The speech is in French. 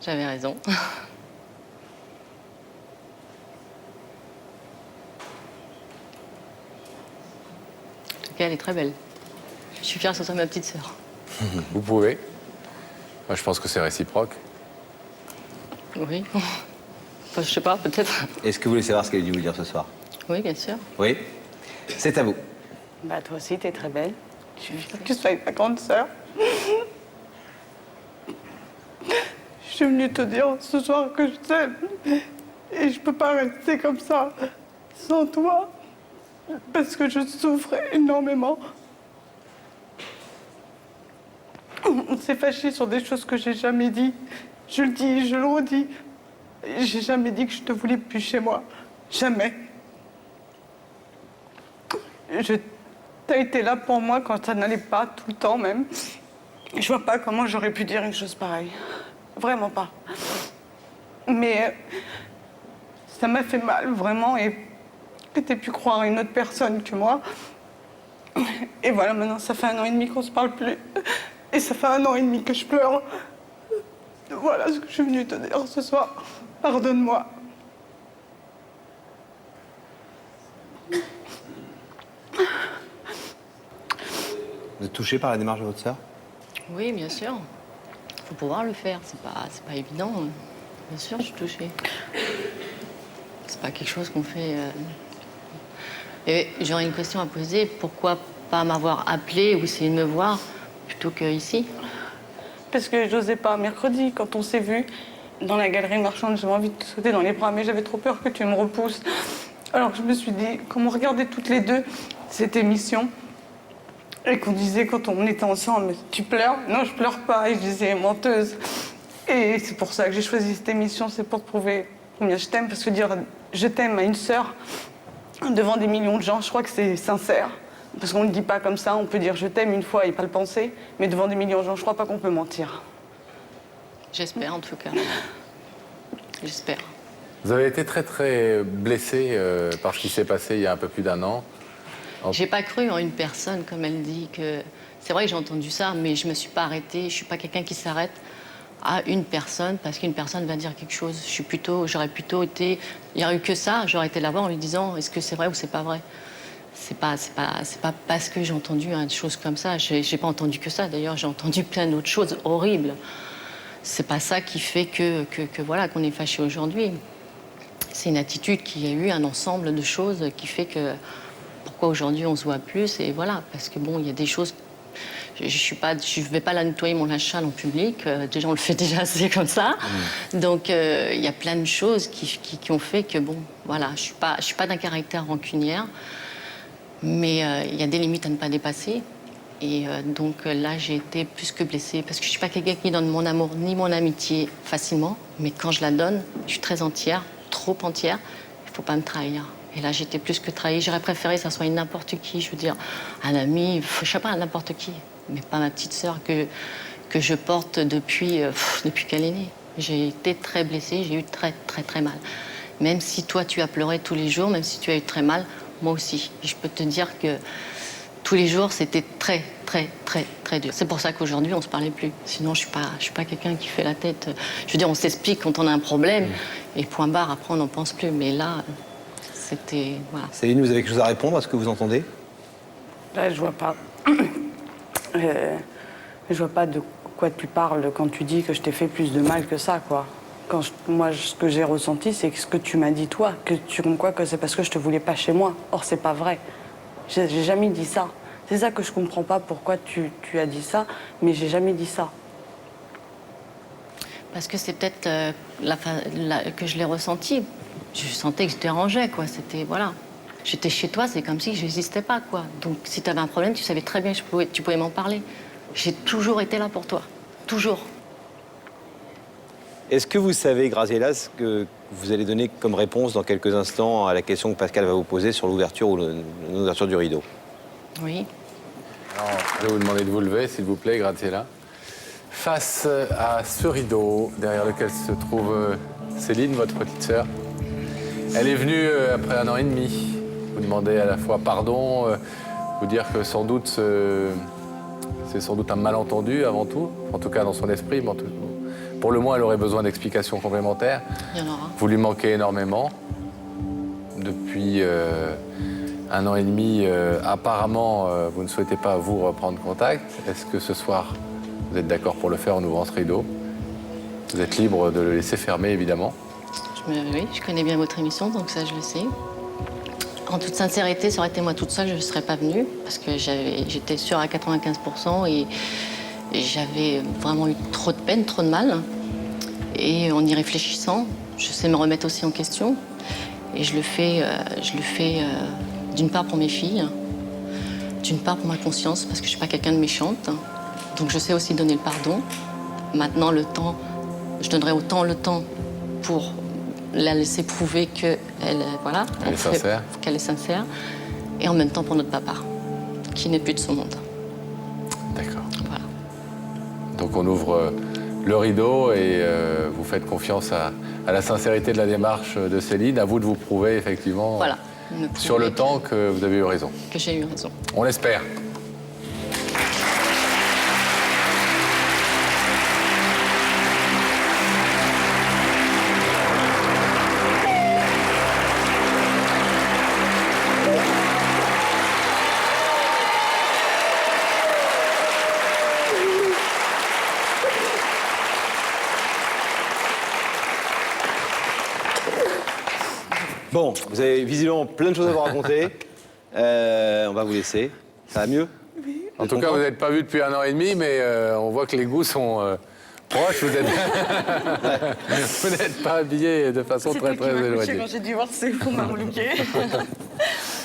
j'avais raison. En tout cas, elle est très belle. Je suis fière que ce soit ma petite sœur. Vous pouvez. Moi, je pense que c'est réciproque. Oui. Enfin, je sais pas, peut-être. Est-ce que vous voulez savoir ce qu'elle a dû vous dire ce soir? Oui, bien sûr. Oui. C'est à vous. Bah, toi aussi, t'es très belle. Je suis fière que tu sois ma grande sœur. Je suis venue te dire ce soir que je t'aime. Et je peux pas rester comme ça, sans toi. Parce que je souffre énormément. On s'est fâché sur des choses que j'ai jamais dit. Je le dis, je le redis. J'ai jamais dit que je te voulais plus chez moi. Jamais. T'as été là pour moi quand ça n'allait pas, tout le temps même. Je vois pas comment j'aurais pu dire une chose pareille. Vraiment pas. Mais ça m'a fait mal, vraiment, et t'as pu croire à une autre personne que moi. Et voilà, maintenant, ça fait 1 an et demi qu'on se parle plus. Et ça fait 1 an et demi que je pleure. Voilà ce que je suis venue te dire ce soir. Pardonne-moi. Vous êtes touché par la démarche de votre sœur? Oui, bien sûr. Il faut pouvoir le faire. C'est pas évident. Bien sûr, je suis touchée. C'est pas quelque chose qu'on fait. Et j'aurais une question à poser. Pourquoi pas m'avoir appelé ou essayer de me voir plutôt qu'ici? Parce que j'osais pas. Mercredi, quand on s'est vu dans la galerie marchande, j'avais envie de te sauter dans les bras, mais j'avais trop peur que tu me repousses. Alors je me suis dit, comme on regardait toutes les deux cette émission, et qu'on disait quand on était ensemble, tu pleures? Non, je pleure pas. Et je disais, menteuse. Et c'est pour ça que j'ai choisi cette émission, c'est pour te prouver combien je t'aime. Parce que dire je t'aime à une sœur devant des millions de gens, je crois que c'est sincère. Parce qu'on ne le dit pas comme ça, on peut dire je t'aime une fois et pas le penser. Mais devant des millions de gens, je crois pas qu'on peut mentir. J'espère en tout cas. J'espère. Vous avez été très, très blessé par ce qui s'est passé il y a un peu plus d'1 an. J'ai pas cru en une personne, comme elle dit, que... C'est vrai que j'ai entendu ça, mais je me suis pas arrêtée. Je suis pas quelqu'un qui s'arrête à une personne parce qu'une personne va dire quelque chose. J'aurais plutôt été... Il n'y aurait eu que ça, j'aurais été là-bas en lui disant est-ce que c'est vrai ou c'est pas vrai. C'est pas parce que j'ai entendu une chose comme ça. J'ai pas entendu que ça, d'ailleurs, j'ai entendu plein d'autres choses horribles. C'est pas ça qui fait que voilà, qu'on est fâché aujourd'hui. C'est une attitude qui a eu un ensemble de choses qui fait que... Pourquoi aujourd'hui on se voit plus, et voilà, parce que bon, il y a des choses, je vais pas la nettoyer mon linge sale en public, déjà on le fait déjà assez comme ça, donc il y a plein de choses qui ont fait que bon, voilà, je suis pas d'un caractère rancunière, mais il y a des limites à ne pas dépasser, et donc là j'ai été plus que blessée, parce que je suis pas quelqu'un qui donne mon amour ni mon amitié facilement, mais quand je la donne, je suis très entière, trop entière, il faut pas me trahir. Et là, j'étais plus que trahie. J'aurais préféré que ça soit n'importe qui, je veux dire, un ami, je sais pas, n'importe qui, mais pas ma petite sœur que je porte depuis qu'elle est née. J'ai été très blessée, j'ai eu très, très, très mal. Même si toi, tu as pleuré tous les jours, même si tu as eu très mal, moi aussi. Et je peux te dire que tous les jours, c'était très, très, très, très dur. C'est pour ça qu'aujourd'hui, on se parlait plus. Sinon, je suis pas quelqu'un qui fait la tête. Je veux dire, on s'explique quand on a un problème, et point barre, après, on n'en pense plus. Mais là... C'était... Voilà. Céline, vous avez quelque chose à répondre à ce que vous entendez? Là, je vois pas. Je vois pas de quoi tu parles quand tu dis que je t'ai fait plus de mal que ça, quoi. Moi, ce que j'ai ressenti, c'est ce que tu m'as dit, toi, que c'est parce que je te voulais pas chez moi. Or, c'est pas vrai. J'ai jamais dit ça. C'est ça que je comprends pas, pourquoi tu as dit ça, mais j'ai jamais dit ça. Parce que c'est peut-être que je l'ai ressenti. Je sentais que je dérangeais, quoi. C'était, voilà. J'étais chez toi, c'est comme si je n'existais pas, quoi. Donc, si tu avais un problème, tu savais très bien que tu pouvais m'en parler. J'ai toujours été là pour toi. Toujours. Est-ce que vous savez, Graziella, ce que vous allez donner comme réponse dans quelques instants à la question que Pascal va vous poser sur l'ouverture ou l'ouverture du rideau? Oui. Alors, je vais vous demander de vous lever, s'il vous plaît, Graziella. Face à ce rideau, derrière lequel se trouve Céline, votre petite sœur. Elle est venue après 1 an et demi. Vous demander à la fois pardon, vous dire que sans doute c'est sans doute un malentendu avant tout, en tout cas dans son esprit, mais pour le moins, elle aurait besoin d'explications complémentaires. Il y en aura. Vous lui manquez énormément. Depuis 1 an et demi, apparemment, vous ne souhaitez pas, vous, reprendre contact. Est-ce que ce soir, vous êtes d'accord pour le faire en ouvrant ce rideau? Vous êtes libre de le laisser fermer, évidemment. Oui, je connais bien votre émission, donc ça, je le sais. En toute sincérité, ça aurait été moi toute seule, je ne serais pas venue, parce que j'étais sûre à 95% et j'avais vraiment eu trop de peine, trop de mal. Et en y réfléchissant, je sais me remettre aussi en question. Et je le fais d'une part pour mes filles, d'une part pour ma conscience, parce que je ne suis pas quelqu'un de méchante. Donc je sais aussi donner le pardon. Maintenant, le temps, je donnerai autant le temps pour la laisser prouver qu'elle voilà, Elle est sincère. qu'elle est sincère. Et en même temps pour notre papa, qui n'est plus de ce monde. D'accord. Voilà. Donc on ouvre le rideau et vous faites confiance à la sincérité de la démarche de Céline. À vous de vous prouver, effectivement, Voilà. sur le temps que vous avez eu raison. Que j'ai eu raison. On l'espère. Bon, vous avez visiblement plein de choses à vous raconter. On va vous laisser. Ça va mieux? En tout cas, vous n'êtes pas vu depuis 1 an et demi, mais on voit que les goûts sont proches. Vous n'êtes pas habillé de façon très, très éloignée. Quand j'ai divorcé, vous m'avez